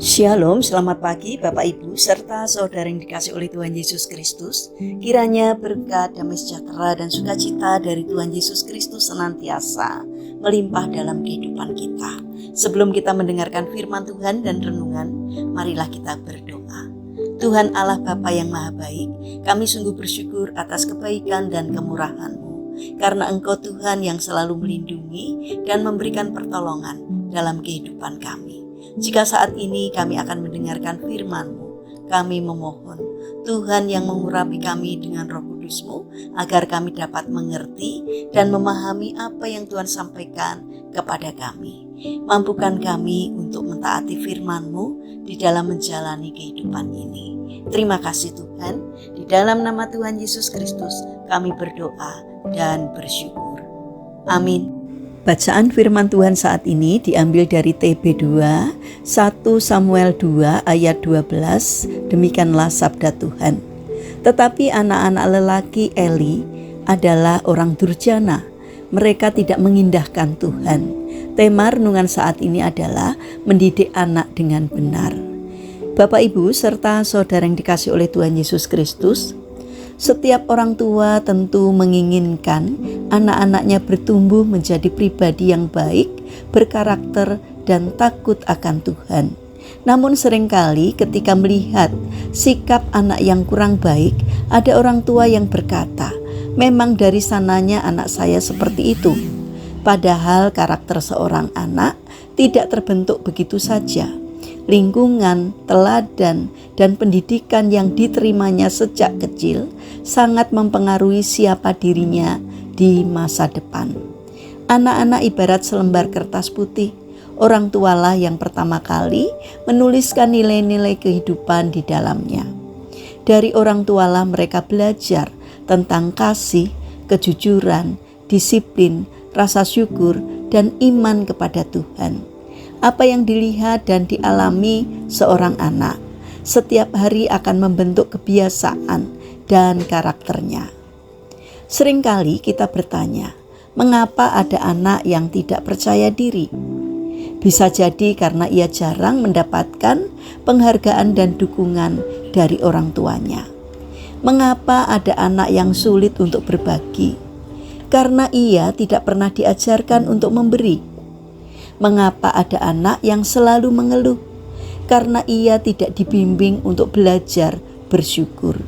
Shalom, selamat pagi Bapak Ibu serta saudara yang dikasih oleh Tuhan Yesus Kristus. Kiranya berkat, damai sejahtera dan sukacita dari Tuhan Yesus Kristus senantiasa melimpah dalam kehidupan kita. Sebelum kita mendengarkan firman Tuhan dan renungan, marilah kita berdoa. Tuhan Allah Bapa yang Maha Baik, kami sungguh bersyukur atas kebaikan dan kemurahan-Mu, karena Engkau Tuhan yang selalu melindungi dan memberikan pertolongan dalam kehidupan kami. Jika saat ini kami akan mendengarkan firman-Mu, kami memohon Tuhan yang mengurapi kami dengan Roh Kudus-Mu, agar kami dapat mengerti dan memahami apa yang Tuhan sampaikan kepada kami. Mampukan kami untuk mentaati firman-Mu di dalam menjalani kehidupan ini. Terima kasih Tuhan, di dalam nama Tuhan Yesus Kristus kami berdoa dan bersyukur. Amin. Bacaan firman Tuhan saat ini diambil dari TB2, 1 Samuel 2 ayat 12, demikianlah sabda Tuhan. Tetapi anak-anak lelaki Eli adalah orang durjana, mereka tidak mengindahkan Tuhan. Tema renungan saat ini adalah mendidik anak dengan benar. Bapak Ibu serta saudara yang dikasih oleh Tuhan Yesus Kristus, setiap orang tua tentu menginginkan anak-anaknya bertumbuh menjadi pribadi yang baik, berkarakter, dan takut akan Tuhan. Namun seringkali ketika melihat sikap anak yang kurang baik, ada orang tua yang berkata, memang dari sananya anak saya seperti itu. Padahal karakter seorang anak tidak terbentuk begitu saja. Lingkungan, teladan, dan pendidikan yang diterimanya sejak kecil sangat mempengaruhi siapa dirinya di masa depan. Anak-anak ibarat selembar kertas putih. Orang tualah yang pertama kali menuliskan nilai-nilai kehidupan di dalamnya. Dari orang tualah mereka belajar tentang kasih, kejujuran, disiplin, rasa syukur, dan iman kepada Tuhan. Apa yang dilihat dan dialami seorang anak setiap hari akan membentuk kebiasaan dan karakternya. Seringkali kita bertanya, mengapa ada anak yang tidak percaya diri? Bisa jadi karena ia jarang mendapatkan penghargaan dan dukungan dari orang tuanya. Mengapa ada anak yang sulit untuk berbagi? Karena ia tidak pernah diajarkan untuk memberi. Mengapa ada anak yang selalu mengeluh? Karena ia tidak dibimbing untuk belajar bersyukur.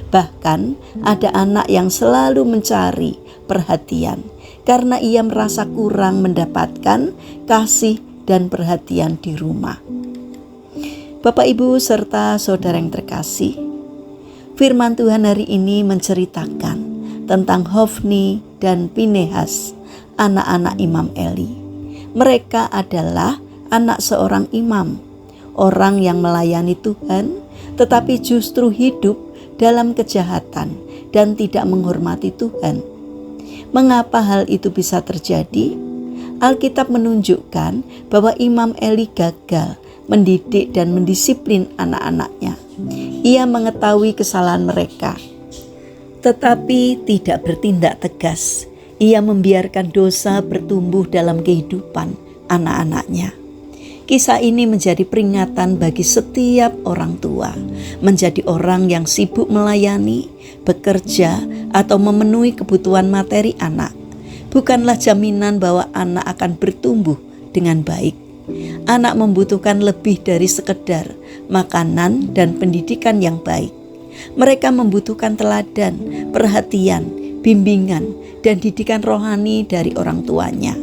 Bahkan ada anak yang selalu mencari perhatian karena ia merasa kurang mendapatkan kasih dan perhatian di rumah. Bapak Ibu serta saudara yang terkasih, firman Tuhan hari ini menceritakan tentang Hofni dan Pinehas, anak-anak Imam Eli. Mereka adalah anak seorang imam, orang yang melayani Tuhan, tetapi justru hidup dalam kejahatan dan tidak menghormati Tuhan. Mengapa hal itu bisa terjadi? Alkitab menunjukkan bahwa Imam Eli gagal mendidik dan mendisiplin anak-anaknya. Ia mengetahui kesalahan mereka, tetapi tidak bertindak tegas. Ia membiarkan dosa bertumbuh dalam kehidupan anak-anaknya. Kisah ini menjadi peringatan bagi setiap orang tua, menjadi orang yang sibuk melayani, bekerja, atau memenuhi kebutuhan materi anak. Bukanlah jaminan bahwa anak akan bertumbuh dengan baik. Anak membutuhkan lebih dari sekedar makanan dan pendidikan yang baik. Mereka membutuhkan teladan, perhatian, bimbingan, dan didikan rohani dari orang tuanya.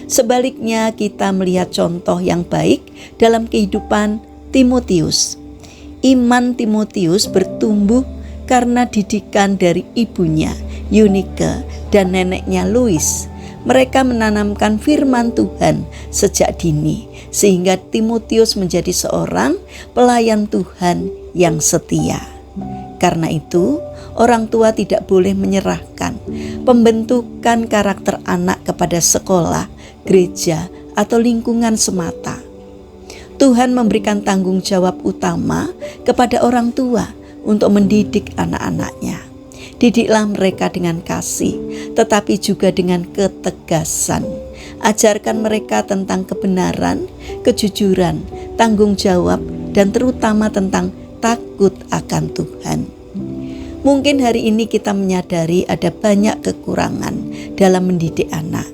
Sebaliknya, kita melihat contoh yang baik dalam kehidupan Timotius. Iman Timotius bertumbuh karena didikan dari ibunya, Eunike, dan neneknya Lois. Mereka menanamkan firman Tuhan sejak dini, sehingga Timotius menjadi seorang pelayan Tuhan yang setia. Karena itu, orang tua tidak boleh menyerahkan pembentukan karakter anak kepada sekolah, gereja, atau lingkungan semata. Tuhan memberikan tanggung jawab utama kepada orang tua untuk mendidik anak-anaknya. Didiklah mereka dengan kasih, tetapi juga dengan ketegasan. Ajarkan mereka tentang kebenaran, kejujuran, tanggung jawab, dan terutama tentang takut akan Tuhan. Mungkin hari ini kita menyadari ada banyak kekurangan dalam mendidik anak.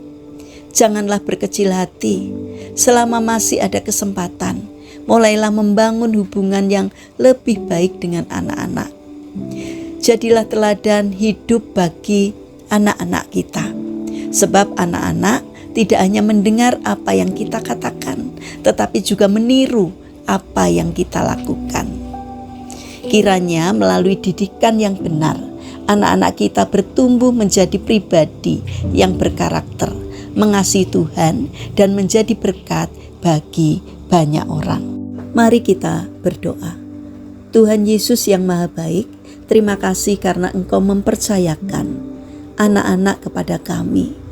Janganlah berkecil hati, selama masih ada kesempatan, mulailah membangun hubungan yang lebih baik dengan anak-anak. Jadilah teladan hidup bagi anak-anak kita. Sebab anak-anak tidak hanya mendengar apa yang kita katakan, tetapi juga meniru apa yang kita lakukan. Kiranya melalui didikan yang benar, anak-anak kita bertumbuh menjadi pribadi yang berkarakter, mengasihi Tuhan, dan menjadi berkat bagi banyak orang. Mari kita berdoa. Tuhan Yesus yang Maha Baik, terima kasih karena Engkau mempercayakan anak-anak kepada kami.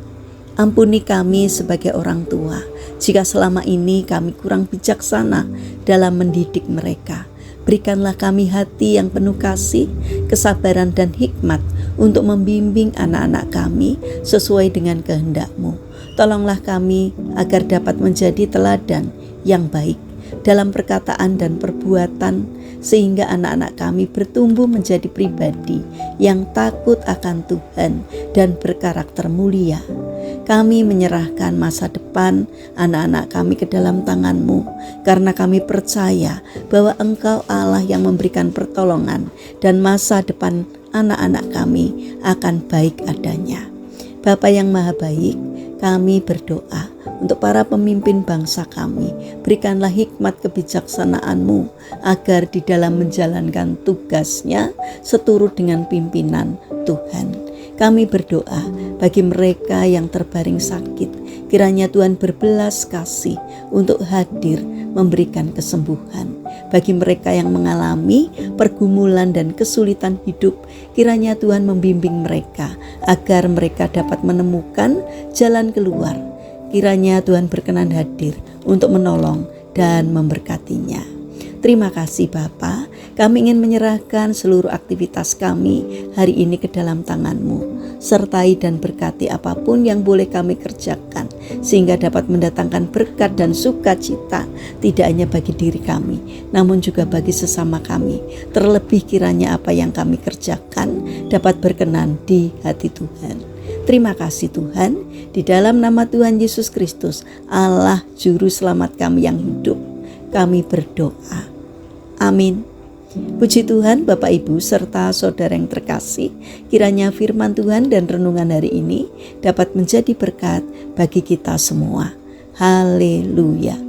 Ampuni kami sebagai orang tua, jika selama ini kami kurang bijaksana dalam mendidik mereka. Berikanlah kami hati yang penuh kasih, kesabaran dan hikmat untuk membimbing anak-anak kami sesuai dengan kehendak-Mu. Tolonglah kami agar dapat menjadi teladan yang baik dalam perkataan dan perbuatan, sehingga anak-anak kami bertumbuh menjadi pribadi yang takut akan Tuhan dan berkarakter mulia. Kami menyerahkan masa depan anak-anak kami ke dalam tangan-Mu, karena kami percaya bahwa Engkau Allah yang memberikan pertolongan dan masa depan anak-anak kami akan baik adanya. Bapa yang Maha Baik, kami berdoa untuk para pemimpin bangsa kami. Berikanlah hikmat kebijaksanaan-Mu agar di dalam menjalankan tugasnya seturut dengan pimpinan Tuhan. Kami berdoa bagi mereka yang terbaring sakit, kiranya Tuhan berbelas kasih untuk hadir memberikan kesembuhan. Bagi mereka yang mengalami pergumulan dan kesulitan hidup, kiranya Tuhan membimbing mereka agar mereka dapat menemukan jalan keluar. Kiranya Tuhan berkenan hadir untuk menolong dan memberkatinya. Terima kasih Bapa, kami ingin menyerahkan seluruh aktivitas kami hari ini ke dalam tangan-Mu. Sertai dan berkati apapun yang boleh kami kerjakan, sehingga dapat mendatangkan berkat dan sukacita, tidak hanya bagi diri kami, namun juga bagi sesama kami. Terlebih kiranya apa yang kami kerjakan dapat berkenan di hati Tuhan. Terima kasih Tuhan, di dalam nama Tuhan Yesus Kristus, Allah Juru Selamat kami yang hidup, kami berdoa. Amin. Puji Tuhan, Bapak Ibu serta saudara yang terkasih, kiranya firman Tuhan dan renungan hari ini dapat menjadi berkat bagi kita semua. Haleluya.